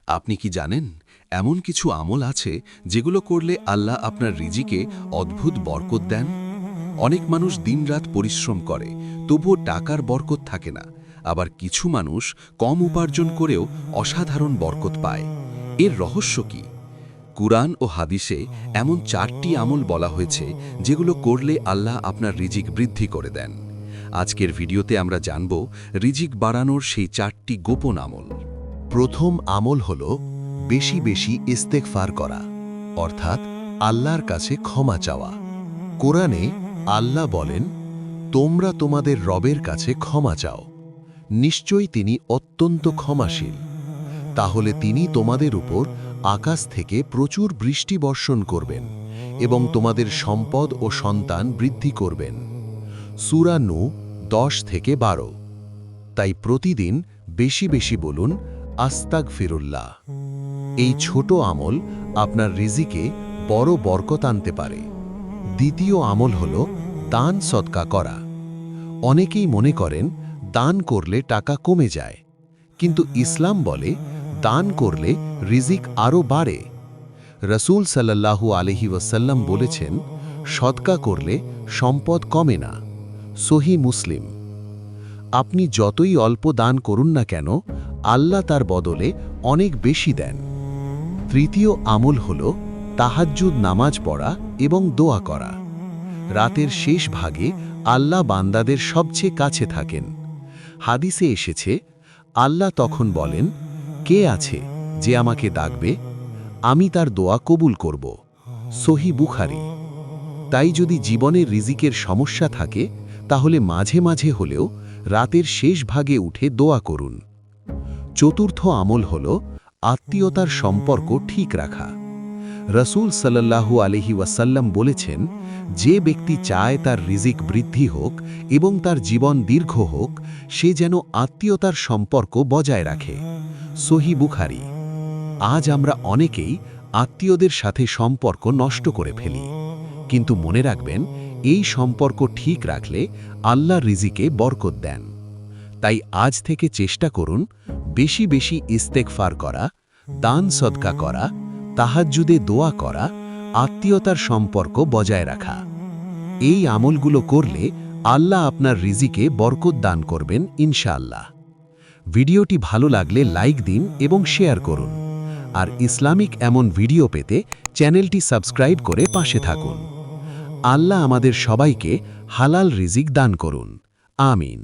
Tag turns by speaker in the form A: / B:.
A: আপনি কি জানেন এমন কিছু আমল আছে যেগুলো করলে আল্লাহ আপনার রিজিকে অদ্ভুত বরকত দেন? অনেক মানুষ দিনরাত পরিশ্রম করে, তবুও টাকার বরকত থাকে না। আবার কিছু মানুষ কম উপার্জন করেও অসাধারণ বরকত পায়। এর রহস্য কি? কুরআন ও হাদিসে এমন 4টি আমল বলা হয়েছে যেগুলো করলে আল্লাহ আপনার রিজিক বৃদ্ধি করে দেন। আজকের ভিডিওতে আমরা জানব রিজিক বাড়ানোর সেই 4টি গোপন আমল।
B: প্রথম আমল হল বেশি বেশি ইস্তেগফার করা, অর্থাৎ আল্লাহর কাছে ক্ষমা চাওয়া। কোরআনে আল্লাহ বলেন, তোমরা তোমাদের রবের কাছে ক্ষমা চাও, নিশ্চয়ই তিনি অত্যন্ত ক্ষমাশীল। তাহলে তিনি তোমাদের উপর আকাশ থেকে প্রচুর বৃষ্টি বর্ষণ করবেন এবং তোমাদের সম্পদ ও সন্তান বৃদ্ধি করবেন। সূরা নূহ 10-12। তাই প্রতিদিন বেশি বেশি বলুন আস্তাগফিরুল্লাহ। এই ছোট আমল আপনার রিজিকে বড় বরকত আনতে পারে। দ্বিতীয় আমল হল দান সদকা করা। অনেকেই মনে করেন দান করলে টাকা কমে যায়, কিন্তু ইসলাম বলে দান করলে রিজিক আরও বাড়ে। রাসূল সাল্লাল্লাহু আলাইহি ওয়াসাল্লাম বলেছেন, সদকা করলে সম্পদ কমে না। সহিহ মুসলিম। আপনি যতই অল্প দান করুন না কেন, আল্লাহ তার বদলে অনেক বেশি দেন। তৃতীয় আমল হল তাহাজ্জুদ নামাজ পড়া এবং দোয়া করা। রাতের শেষ ভাগে আল্লাহ বান্দাদের সবচেয়ে কাছে থাকেন। হাদিসে এসেছে, আল্লাহ তখন বলেন, কে আছে যে আমাকে ডাকবে? আমি তার দোয়া কবুল করব। সহিহ বুখারী। তাই যদি জীবনের রিজিকের সমস্যা থাকে, তাহলে মাঝে মাঝে হলেও রাতের শেষ ভাগে উঠে দোয়া করুন। চতুর্থ আমল হল আত্মীয়তার সম্পর্ক ঠিক রাখা। রাসূল সাল্লাল্লাহু আলাইহি ওয়াসাল্লাম বলেছেন, যে ব্যক্তি চায় তার রিজিক বৃদ্ধি হোক এবং তার জীবন দীর্ঘ হোক, সে যেন আত্মীয়তার সম্পর্ক বজায় রাখে। সহিহ বুখারী। আজ আমরা অনেকেই আত্মীয়দের সাথে সম্পর্ক নষ্ট করে ফেলি, কিন্তু মনে রাখবেন, এই সম্পর্ক ঠিক রাখলে আল্লাহ রিজিকে বরকত দেন। তাই আজ থেকে চেষ্টা করুন বেশি বেশি ইস্তেগফার করা, দান সদকা করা, তাহাজ্জুদে দোয়া করা, আত্মীয়তার সম্পর্ক বজায় রাখা। এই আমলগুলো করলে আল্লাহ আপনার রিজিকে বরকত দান করবেন ইনশাআল্লাহ। ভিডিওটি ভালো লাগলে লাইক দিন এবং শেয়ার করুন। আর ইসলামিক এমন ভিডিও পেতে চ্যানেলটি সাবস্ক্রাইব করে পাশে থাকুন। আল্লাহ আমাদের সবাইকে হালাল রিজিক দান করুন। আমিন।